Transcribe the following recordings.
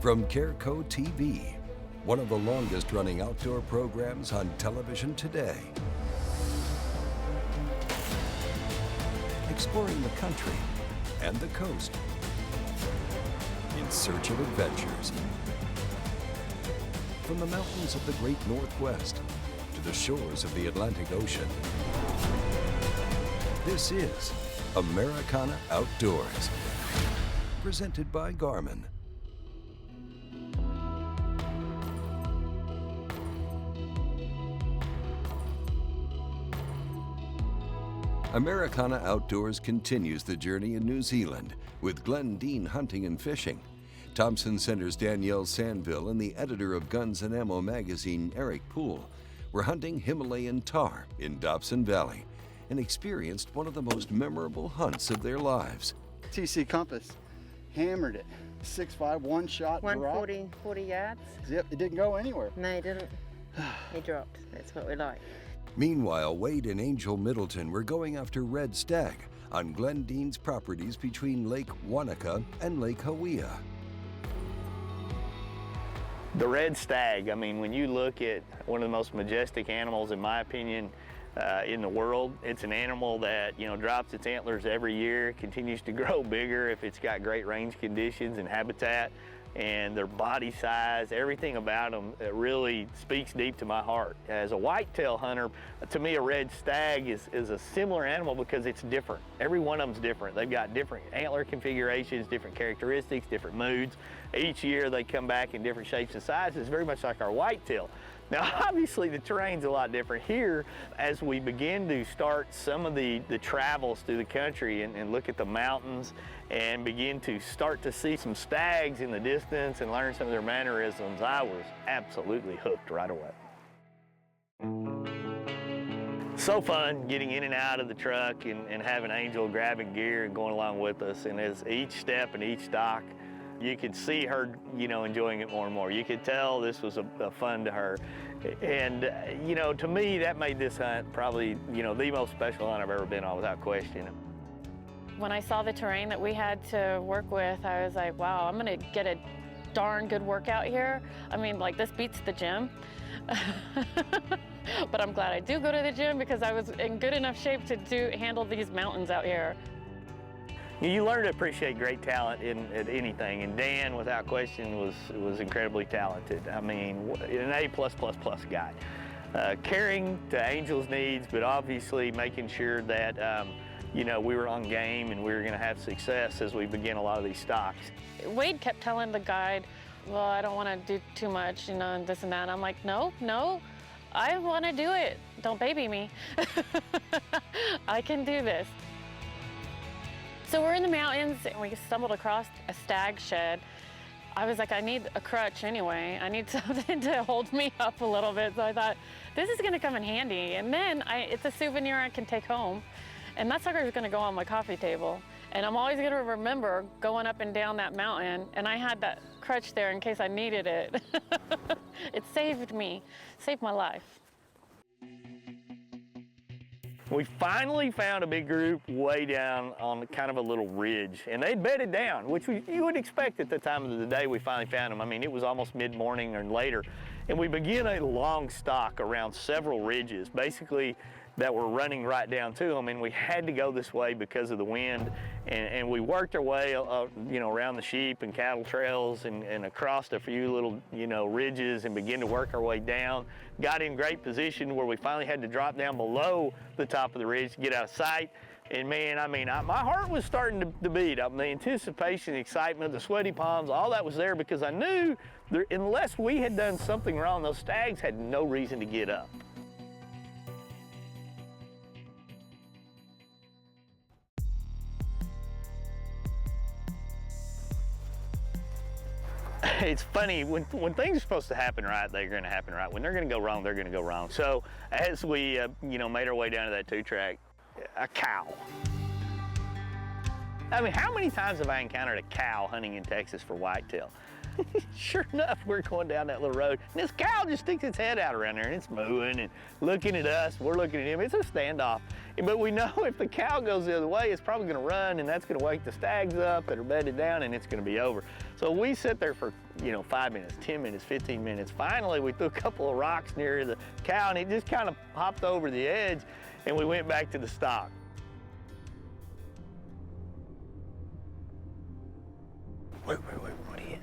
From Careco TV, one of the longest running outdoor programs on television today. Exploring the country and the coast in search of adventures. From the mountains of the Great Northwest to the shores of the Atlantic Ocean. This is Americana Outdoors, presented by GARMIN. Americana Outdoors continues the journey in New Zealand with Glenn Dean hunting and fishing. Thompson Center's Danielle Sandville and the editor of Guns & Ammo magazine, Eric Poole, were hunting Himalayan tahr in Dobson Valley and experienced one of the most memorable hunts of their lives. TC Compass hammered it. 6.5, one shot, 140, 40 yards. Yep, it didn't go anywhere. No, it didn't. He dropped. That's what we like. Meanwhile, Wade and Angel Middleton were going after Red Stag on Glenn Dean's properties between Lake Wanaka and Lake Hawea. The Red Stag, I mean, when you look at one of the most majestic animals, in my opinion, in the world, it's an animal that, drops its antlers every year, continues to grow bigger if it's got great range conditions and habitat, and their body size, everything about them, it really speaks deep to my heart. As a whitetail hunter, to me a red stag is a similar animal because it's different. Every one of them's different. They've got different antler configurations, different characteristics, different moods. Each year they come back in different shapes and sizes, very much like our whitetail. Now obviously the terrain's a lot different here. As we begin to start some of the travels through the country and look at the mountains and begin to start to see some stags in the distance and learn some of their mannerisms, I was absolutely hooked right away. So fun getting in and out of the truck and having Angel grabbing gear and going along with us. And as each step and each stock, you could see her, enjoying it more and more. You could tell this was a fun to her. And, to me, that made this hunt probably, the most special hunt I've ever been on, without question. When I saw the terrain that we had to work with, I was like, wow, I'm gonna get a darn good workout here. I mean, like, this beats the gym. But I'm glad I do go to the gym because I was in good enough shape to handle these mountains out here. You learn to appreciate great talent at anything, and Dan, without question, was incredibly talented. I mean, an A+++ guy. Caring to Angel's needs, but obviously making sure that we were on game and we were going to have success as we begin a lot of these stocks. Wade kept telling the guide, well, I don't want to do too much, and this and that. And I'm like, no, I want to do it. Don't baby me. I can do this. So we're in the mountains and we stumbled across a stag shed. I was like, I need a crutch anyway. I need something to hold me up a little bit. So I thought, this is gonna come in handy. And then it's a souvenir I can take home. And that sucker is gonna go on my coffee table. And I'm always gonna remember going up and down that mountain. And I had that crutch there in case I needed it. It saved me, saved my life. We finally found a big group way down on kind of a little ridge, and they'd bedded down, which you would expect at the time of the day we finally found them. I mean, it was almost mid-morning or later, and we began a long stalk around several ridges, basically that were running right down to them, and we had to go this way because of the wind, and we worked our way, around the sheep and cattle trails and across a few little, ridges and began to work our way down. Got in great position where we finally had to drop down below the top of the ridge to get out of sight. And man, my heart was starting to beat. The anticipation, the excitement, the sweaty palms, all that was there because I knew unless we had done something wrong, those stags had no reason to get up. It's funny, when things are supposed to happen right, they're going to happen right. When they're going to go wrong, they're going to go wrong. So as we, made our way down to that 2-track, a cow. I mean, how many times have I encountered a cow hunting in Texas for whitetail? Sure enough, we're going down that little road, and this cow just sticks its head out around there, and it's mooing and looking at us. We're looking at him. It's a standoff. But we know if the cow goes the other way, it's probably going to run, and that's going to wake the stags up that are bedded down, and it's going to be over. So we sit there for, 5 minutes, 10 minutes, 15 minutes. Finally, we threw a couple of rocks near the cow, and it just kind of hopped over the edge, and we went back to the stock. Wait, what are you?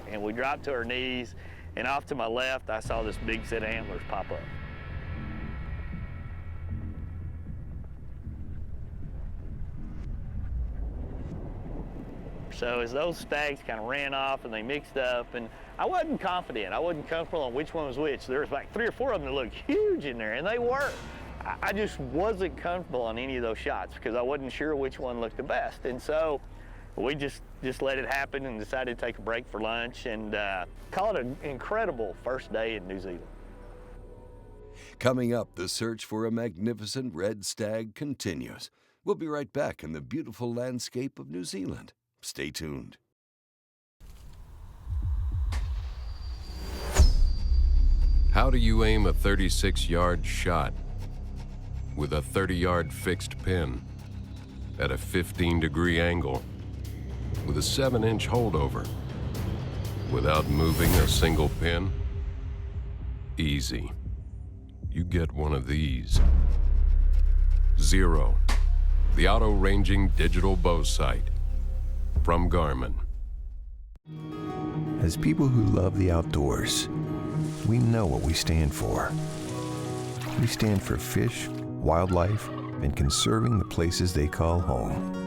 And we dropped to our knees, and off to my left, I saw this big set of antlers pop up. So as those stags kind of ran off and they mixed up, and I wasn't confident. I wasn't comfortable on which one was which. There was like 3 or 4 of them that looked huge in there, and they were. I just wasn't comfortable on any of those shots because I wasn't sure which one looked the best. And so we just let it happen and decided to take a break for lunch and call it an incredible first day in New Zealand. Coming up, the search for a magnificent red stag continues. We'll be right back in the beautiful landscape of New Zealand. Stay tuned. How do you aim a 36-yard shot with a 30-yard fixed pin at a 15-degree angle with a 7-inch holdover without moving a single pin? Easy. You get one of these. Zero, the auto-ranging digital bow sight from GARMIN. As people who love the outdoors, we know what we stand for. We stand for fish, wildlife, and conserving the places they call home.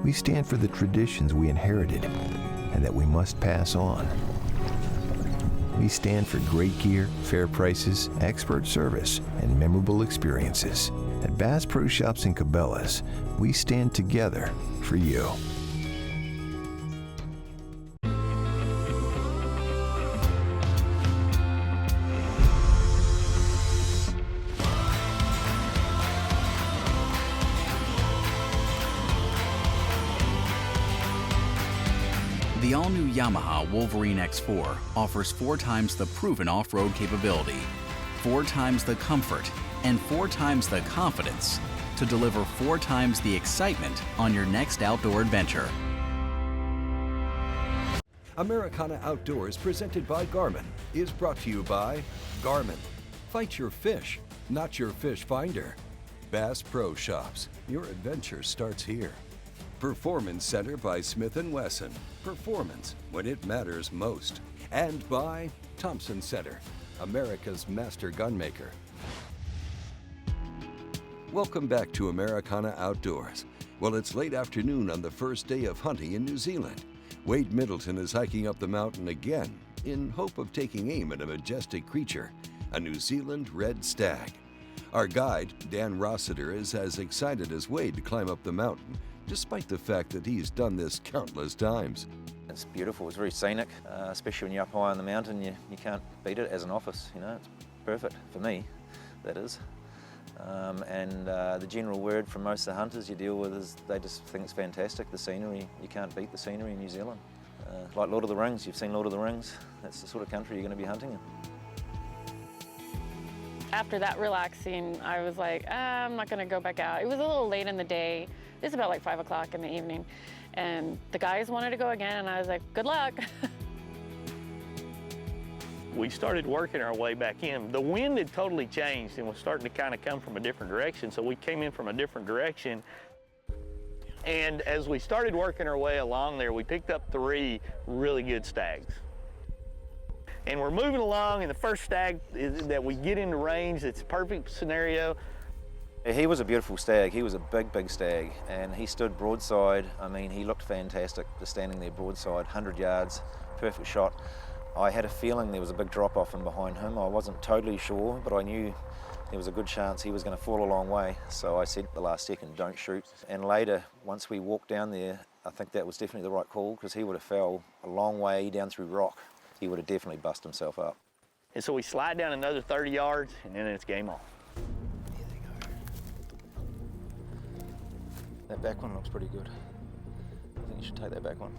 We stand for the traditions we inherited and that we must pass on. We stand for great gear, fair prices, expert service, and memorable experiences. At Bass Pro Shops and Cabela's, we stand together for you. The all-new Yamaha Wolverine X4 offers 4 times the proven off-road capability, 4 times the comfort, and 4 times the confidence to deliver 4 times the excitement on your next outdoor adventure. Americana Outdoors, presented by GARMIN, is brought to you by GARMIN. Fight your fish, not your fish finder. Bass Pro Shops, your adventure starts here. Performance Center by Smith&Wesson. Performance when it matters most. And by Thompson Center, America's master gunmaker. Welcome back to Americana Outdoors. Well, it's late afternoon on the first day of hunting in New Zealand. Wade Middleton is hiking up the mountain again in hope of taking aim at a majestic creature, a New Zealand red stag. Our guide, Dan Rossiter, is as excited as Wade to climb up the mountain, despite the fact that he's done this countless times. It's beautiful, it's very scenic, especially when you're up high on the mountain. You can't beat it as an office, it's perfect for me, that is. The general word from most of the hunters you deal with is they just think it's fantastic, the scenery. You can't beat the scenery in New Zealand. Like Lord of the Rings, you've seen Lord of the Rings, that's the sort of country you're going to be hunting in. After that relaxing, I was like, I'm not gonna go back out. It was a little late in the day. It was about like 5 o'clock in the evening. And the guys wanted to go again, and I was like, good luck. We started working our way back in. The wind had totally changed and was starting to kind of come from a different direction, so we came in from a different direction. And as we started working our way along there, we picked up 3 really good stags. And we're moving along, and the first stag that we get into range, it's a perfect scenario. He was a beautiful stag. He was a big stag, and he stood broadside. I mean, he looked fantastic, just standing there broadside, 100 yards, perfect shot. I had a feeling there was a big drop off from behind him. I wasn't totally sure, but I knew there was a good chance he was going to fall a long way. So I said at the last second, don't shoot. And later, once we walked down there, I think that was definitely the right call, because he would have fell a long way down through rock. He would have definitely busted himself up. And so we slide down another 30 yards, and then it's game on. That back one looks pretty good. I think you should take that back one.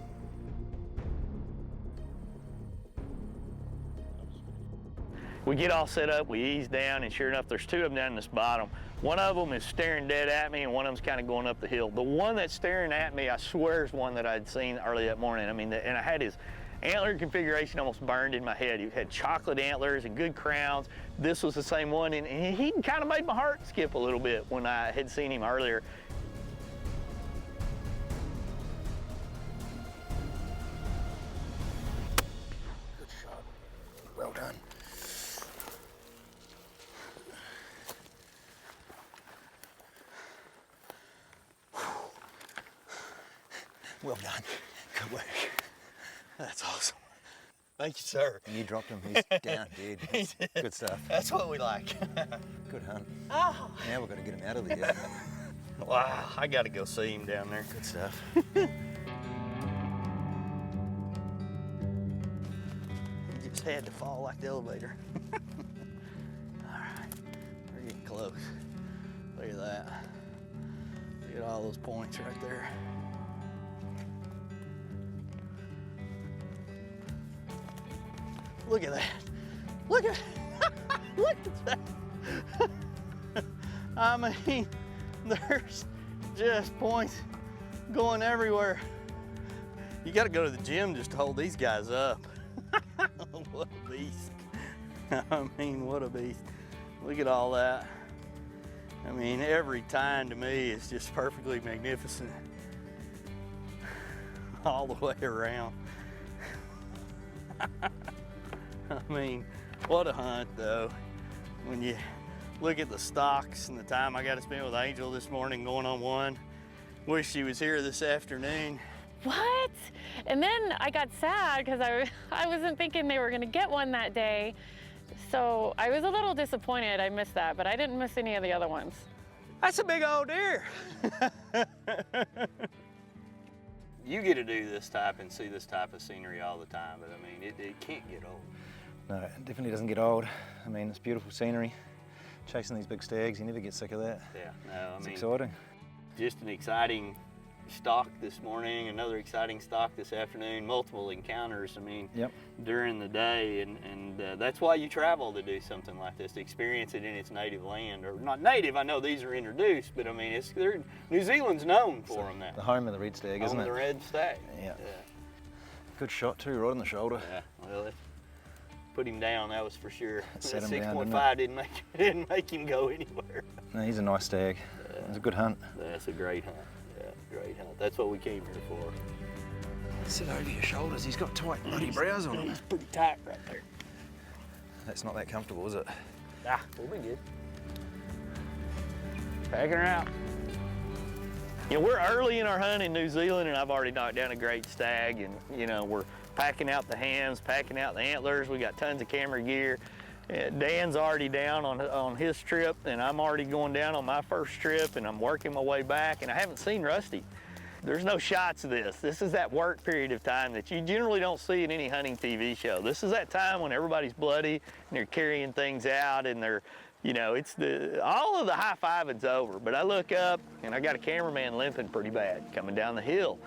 We get all set up, we ease down, and sure enough, there's two of them down in this bottom. One of them is staring dead at me, and one of them's kind of going up the hill. The one that's staring at me, I swear, is one that I'd seen early that morning. I mean, and I had his antler configuration almost burned in my head. He had chocolate antlers and good crowns. This was the same one, and he kind of made my heart skip a little bit when I had seen him earlier. Good shot. Well done. Well done. Good work. That's awesome. Thank you, sir. And you dropped him. He's down, dude. Good stuff. That's what we like. Good hunt. Oh. Now we've got to get him out of there. Wow, I got to go see him down there. Good stuff. You just had to fall like the elevator. All right, we're getting close. Look at that. Look at all those points right there. Look at that. Look at look at that. I mean, there's just points going everywhere. You got to go to the gym just to hold these guys up. What a beast. I mean, what a beast. Look at all that. I mean, every time to me is just perfectly magnificent. All the way around. I mean, what a hunt though. When you look at the stocks and the time I got to spend with Angel this morning going on one. Wish she was here this afternoon. What? And then I got sad because I wasn't thinking they were gonna get one that day. So I was a little disappointed I missed that, but I didn't miss any of the other ones. That's a big old deer. You get to do this type and see this type of scenery all the time, but I mean, it can't get old. No, it definitely doesn't get old. I mean, it's beautiful scenery. Chasing these big stags, you never get sick of that. Yeah, no, It's exciting. Just an exciting stock this morning, another exciting stock this afternoon, multiple encounters, I mean, Yep. during the day, and that's why you travel to do something like this, to experience it in its native land, or not native, I know these are introduced, but I mean, New Zealand's known for them now. The home of the Red Stag, isn't Home it? of the Red Stag. Yeah. Good shot too, right on the shoulder. Yeah, well, it put him down, that was for sure. Set That him down, 6.5 didn't make him go anywhere. No, he's a nice stag. It's a good hunt. That's a great hunt. Yeah, great hunt. That's what we came here for. Sit over your shoulders. He's got tight, bloody brows on him. It's pretty tight right there. That's not that comfortable, is it? Ah, we'll be good. Packing her out. You know, we're early in our hunt in New Zealand, and I've already knocked down a great stag, and you know, we're packing out the hams, packing out the antlers. We got tons of camera gear. Dan's already down on his trip, and I'm already going down on my first trip, and I'm working my way back, and I haven't seen Rusty. There's no shots of this. This is that work period of time that you generally don't see in any hunting TV show. This is that time when everybody's bloody and they're carrying things out, and they're, you know, all of the high-fiving's over. But I look up and I got a cameraman limping pretty bad coming down the hill.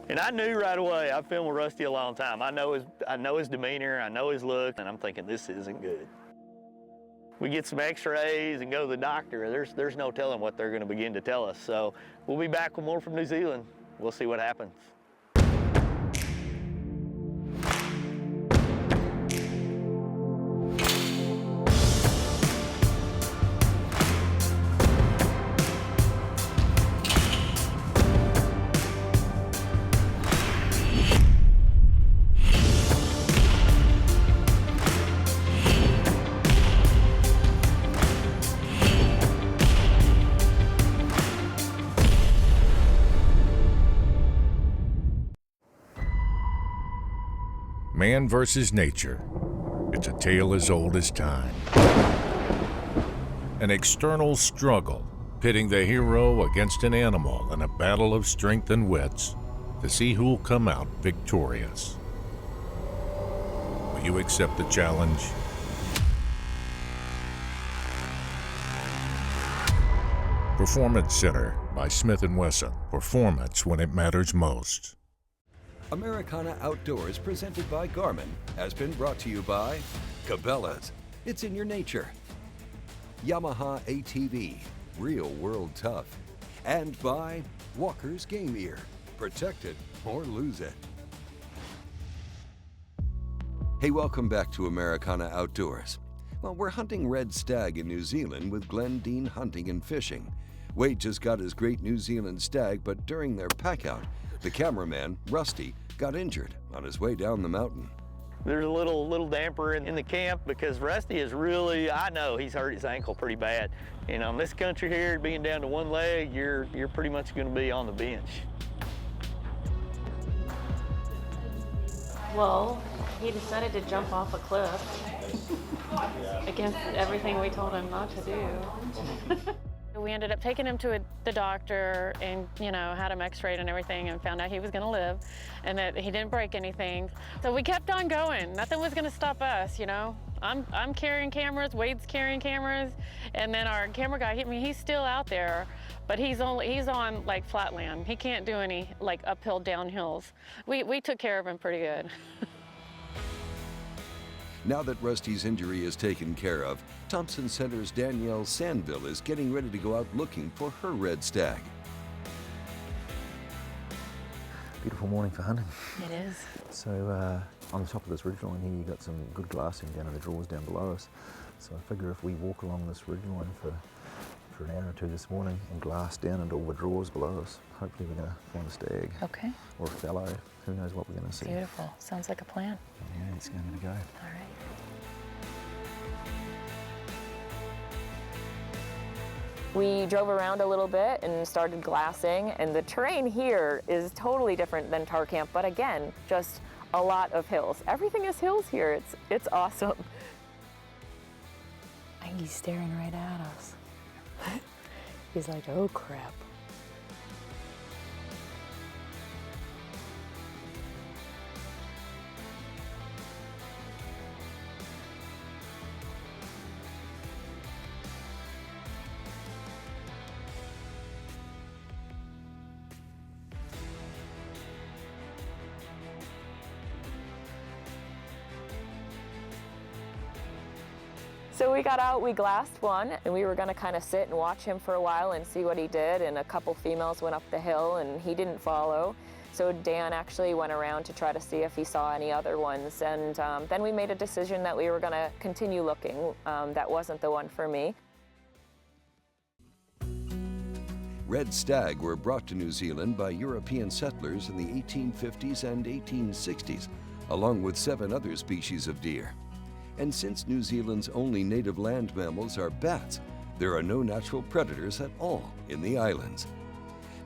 And I knew right away, I've filmed with Rusty a long time. I know his demeanor, I know his look, and I'm thinking this isn't good. We get some x-rays and go to the doctor. There's no telling what they're gonna begin to tell us. So we'll be back with more from New Zealand. We'll see what happens. Man versus nature. It's a tale as old as time. An external struggle, pitting the hero against an animal in a battle of strength and wits to see who'll come out victorious. Will you accept the challenge? Performance Center. by Smith&Wesson. Performance when it matters most. Americana Outdoors, presented by GARMIN, has been brought to you by Cabela's. It's in your nature. Yamaha ATV, real world tough. And by Walker's Game Ear. Protect it or lose it. Hey, welcome back to Americana Outdoors. Well, we're hunting red stag in New Zealand with Glendine Hunting and Fishing. Wade just got his great New Zealand stag, but during their pack-out, the cameraman, Rusty, got injured on his way down the mountain. There's a little damper in the camp because Rusty is really, I know he's hurt his ankle pretty bad. And on this country here, being down to one leg, you're pretty much going to be on the bench. Well, he decided to jump off a cliff against everything we told him not to do. We ended up taking him to the doctor and, had him x-rayed and everything and found out he was going to live and that he didn't break anything. So we kept on going. Nothing was going to stop us, I'm carrying cameras, Wade's carrying cameras, and then our camera guy, he's still out there, but he's on like flatland. He can't do any like uphill, downhills. We took care of him pretty good. Now that Rusty's injury is taken care of, Thompson Center's Danielle Sandville is getting ready to go out looking for her red stag. Beautiful morning for hunting. It is. So on the top of this ridgeline here, you got some good glassing down in the draws down below us. So I figure if we walk along this ridgeline for an hour or two this morning and glass down into all the draws below us, hopefully we're going to find a stag. Okay. Or a fallow. Who knows what we're going to see. Beautiful. Sounds like a plan. Yeah, it's going to go. All right. We drove around a little bit and started glassing, and the terrain here is totally different than Tar Camp, but again, just a lot of hills. Everything is hills here. It's awesome. I think he's staring right at us. He's like, oh crap. So we got out, we glassed one, and we were gonna kind of sit and watch him for a while and see what he did, and a couple females went up the hill and he didn't follow. So Dan actually went around to try to see if he saw any other ones, and then we made a decision that we were gonna continue looking. That wasn't the one for me. Red stag were brought to New Zealand by European settlers in the 1850s and 1860s, along with 7 other species of deer. And since New Zealand's only native land mammals are bats, there are no natural predators at all in the islands.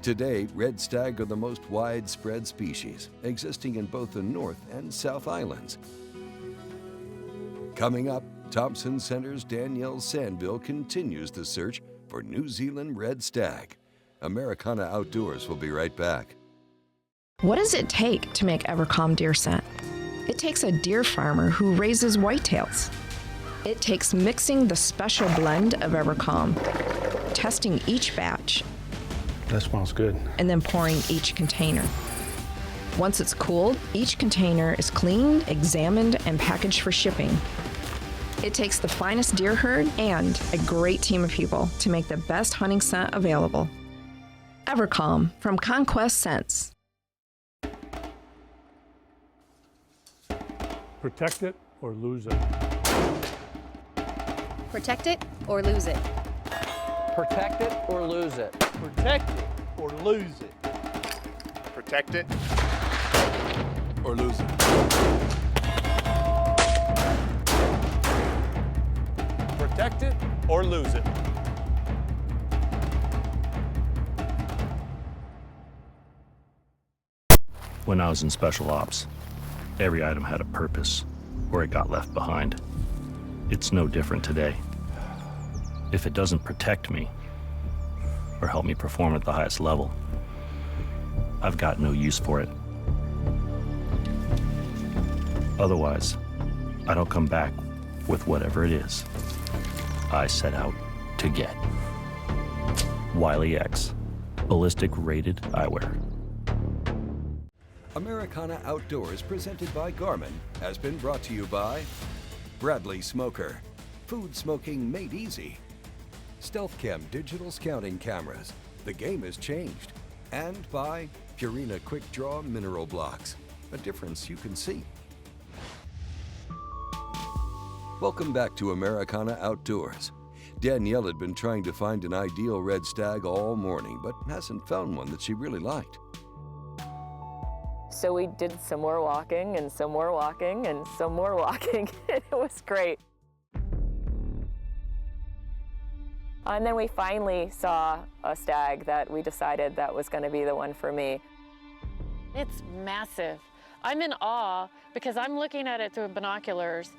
Today, red stag are the most widespread species, existing in both the North and South Islands. Coming up, Thompson Center's Danielle Sandville continues the search for New Zealand red stag. Americana Outdoors will be right back. What does it take to make EverCalm deer scent? It takes a deer farmer who raises whitetails. It takes mixing the special blend of EverCalm, testing each batch. That smells good. And then pouring each container. Once it's cooled, each container is cleaned, examined, and packaged for shipping. It takes the finest deer herd and a great team of people to make the best hunting scent available. EverCalm from Conquest Scents. Protect it or lose it. Protect it or lose it. Protect it or lose it. Protect it or lose it. Protect it or lose it. Protect it or lose it. When I was in special ops, every item had a purpose, or it got left behind. It's no different today. If it doesn't protect me, or help me perform at the highest level, I've got no use for it. Otherwise, I don't come back with whatever it is I set out to get. Wiley X, ballistic rated eyewear. Americana Outdoors, presented by GARMIN, has been brought to you by Bradley Smoker, food smoking made easy. Stealth Chem digital scouting cameras, the game has changed. And by Purina Quick Draw mineral blocks, a difference you can see. Welcome back to Americana Outdoors. Danielle had been trying to find an ideal red stag all morning, but hasn't found one that she really liked. So we did some more walking and some more walking and some more walking. It was great. And then we finally saw a stag that we decided that was going to be the one for me. It's massive. I'm in awe because I'm looking at it through binoculars,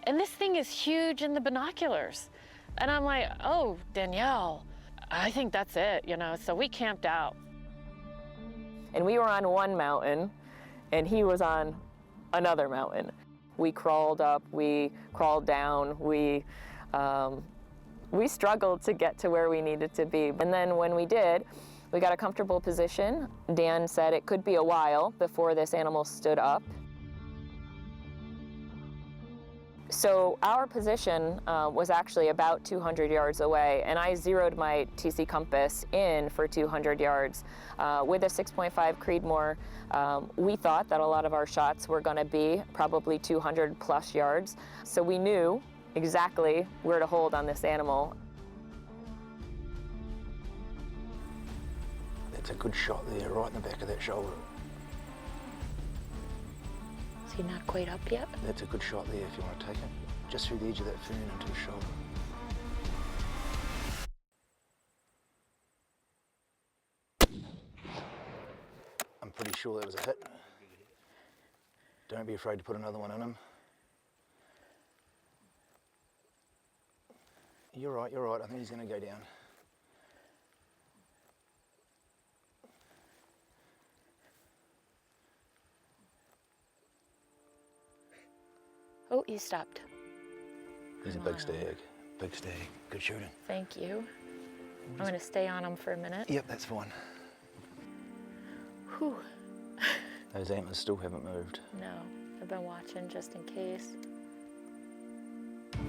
and this thing is huge in the binoculars. And I'm like, oh, Danielle, I think that's it, you know, so we camped out. And we were on one mountain, and he was on another mountain. We crawled up, we crawled down, we struggled to get to where we needed to be. And then when we did, we got a comfortable position. Dan said it could be a while before this animal stood up. So our position was actually about 200 yards away, and I zeroed my TC compass in for 200 yards. With a 6.5 Creedmoor, we thought that a lot of our shots were going to be probably 200 plus yards, so we knew exactly where to hold on this animal. That's a good shot there, right in the back of that shoulder. Is he not quite up yet? That's a good shot there if you want to take it. Just through the edge of that fern into his shoulder. I'm pretty sure that was a hit. Don't be afraid to put another one in him. You're right, you're right. I think he's going to go down. Oh, he stopped. He's a big stag. Big stag. Good shooting. Thank you. I'm going to stay on him for a minute. Yep, that's fine. Whew. Those antlers still haven't moved. No, I've been watching just in case.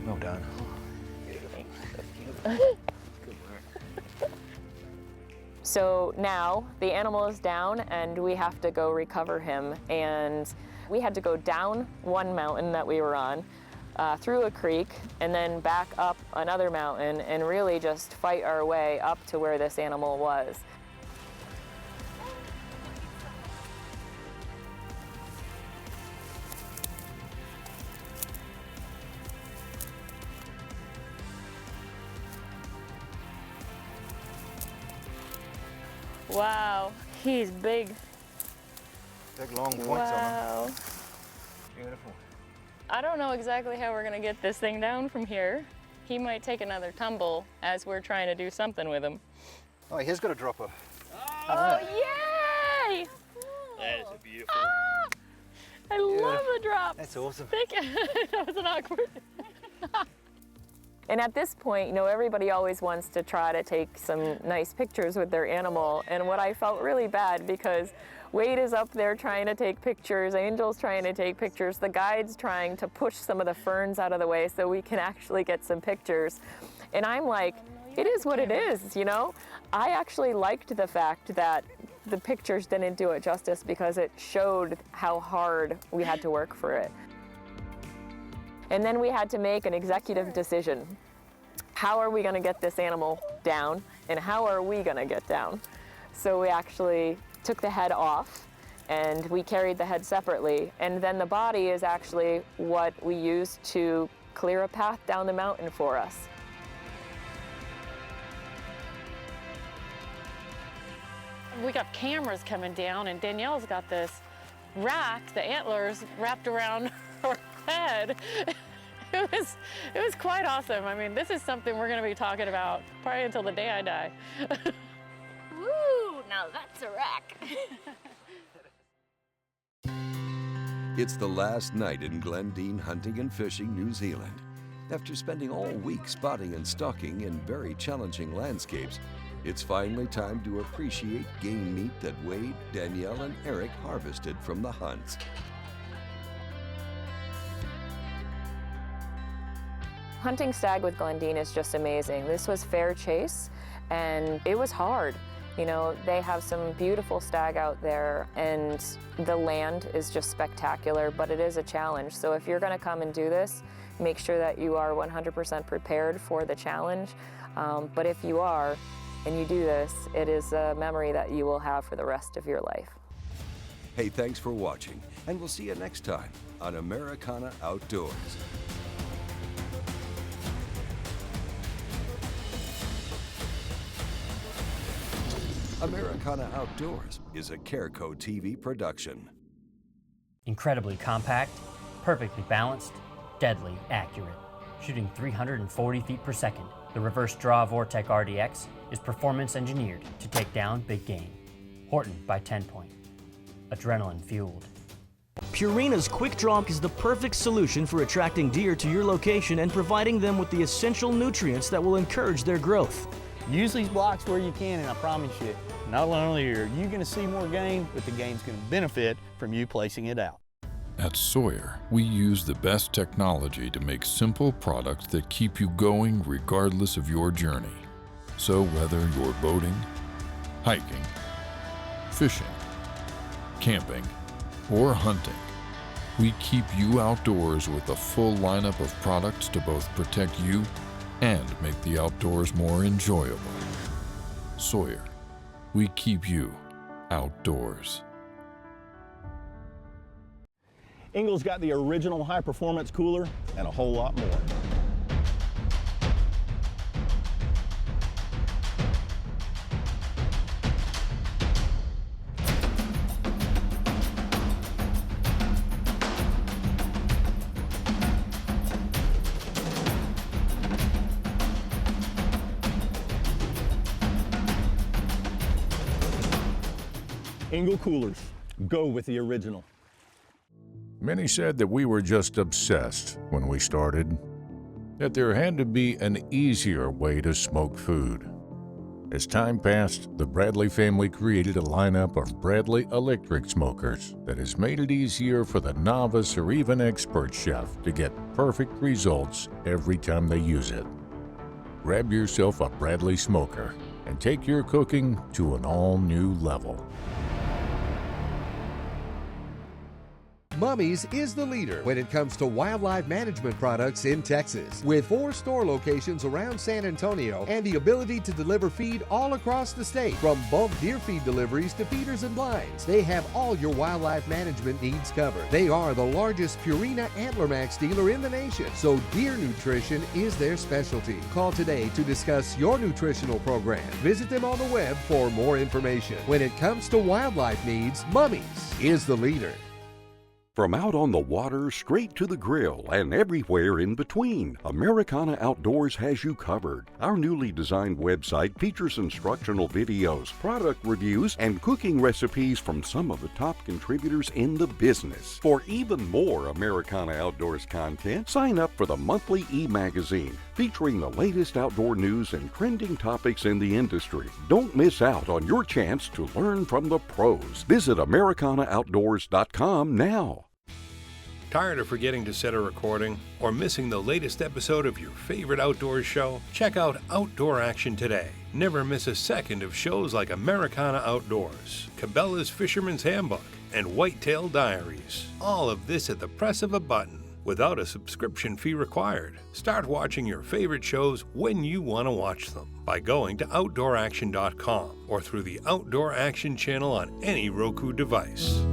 Well done. Good work. So now the animal is down and we have to go recover him. And we had to go down one mountain that we were on, through a creek, and then back up another mountain and really just fight our way up to where this animal was. Wow, he's big. Big long points Wow. on him. Beautiful. I don't know exactly how we're gonna get this thing down from here. He might take another tumble as we're trying to do something with him. Oh, he's got a dropper. Oh, yay! That is a beautiful. Ah, I love a drop. That's awesome. That was an awkward. And at this point, you know, everybody always wants to try to take some nice pictures with their animal. And what I felt really bad, because Wade is up there trying to take pictures, Angel's trying to take pictures, the guide's trying to push some of the ferns out of the way so we can actually get some pictures. And I'm like, it is what it is, you know? I actually liked the fact that the pictures didn't do it justice because it showed how hard we had to work for it. And then we had to make an executive decision. How are we going to get this animal down, and how are we going to get down? So we actually took the head off, and we carried the head separately. And then the body is actually what we used to clear a path down the mountain for us. We got cameras coming down, and Danielle's got this rack, the antlers wrapped around her head. It was quite awesome. I mean, this is something we're going to be talking about probably until the day I die. Woo! Now that's a rack. It's the last night in Glendine hunting and fishing, New Zealand. After spending all week spotting and stalking in very challenging landscapes, It's finally time to appreciate game meat that Wade, Danielle, and Eric harvested from the hunts. Hunting stag with Glendine is just amazing. This was fair chase, and it was hard. You know, they have some beautiful stag out there, and the land is just spectacular, but it is a challenge. So if you're gonna come and do this, make sure that you are 100% prepared for the challenge. But if you are, and you do this, it is a memory that you will have for the rest of your life. Hey, thanks for watching, and we'll see you next time on Americana Outdoors. Americana Outdoors is a Careco TV production. Incredibly compact, perfectly balanced, deadly accurate. Shooting 340 feet per second, the reverse draw Vortec RDX is performance engineered to take down big game. Horton by 10 Point. Adrenaline fueled. Purina's Quick Draw is the perfect solution for attracting deer to your location and providing them with the essential nutrients that will encourage their growth. Use these blocks where you can, and I promise you, not only are you going to see more game, but the game's going to benefit from you placing it out. At S.O.K.E.R, we use the best technology to make simple products that keep you going regardless of your journey. So whether you're boating, hiking, fishing, camping, or hunting, we keep you outdoors with a full lineup of products to both protect you and make the outdoors more enjoyable. S.O.K.E.R, we keep you outdoors. Engel's got the original high-performance cooler and a whole lot more. Engel coolers, go with the original. Many said that we were just obsessed when we started, that there had to be an easier way to smoke food. As time passed, the Bradley family created a lineup of Bradley electric smokers that has made it easier for the novice or even expert chef to get perfect results every time they use it. Grab yourself a Bradley smoker and take your cooking to an all-new level. Mummies is the leader when it comes to wildlife management products in Texas. With 4 store locations around San Antonio and the ability to deliver feed all across the state, from bulk deer feed deliveries to feeders and blinds, they have all your wildlife management needs covered. They are the largest Purina Antler Max dealer in the nation, so deer nutrition is their specialty. Call today to discuss your nutritional program. Visit them on the web for more information. When it comes to wildlife needs, Mummies is the leader. From out on the water, straight to the grill, and everywhere in between, Americana Outdoors has you covered. Our newly designed website features instructional videos, product reviews, and cooking recipes from some of the top contributors in the business. For even more Americana Outdoors content, sign up for the monthly e-magazine, featuring the latest outdoor news and trending topics in the industry. Don't miss out on your chance to learn from the pros. Visit AmericanaOutdoors.com now. Tired of forgetting to set a recording or missing the latest episode of your favorite outdoors show? Check out Outdoor Action today. Never miss a second of shows like Americana Outdoors, Cabela's Fisherman's Handbook, and Whitetail Diaries. All of this at the press of a button, without a subscription fee required. Start watching your favorite shows when you want to watch them by going to OutdoorAction.com or through the Outdoor Action channel on any Roku device.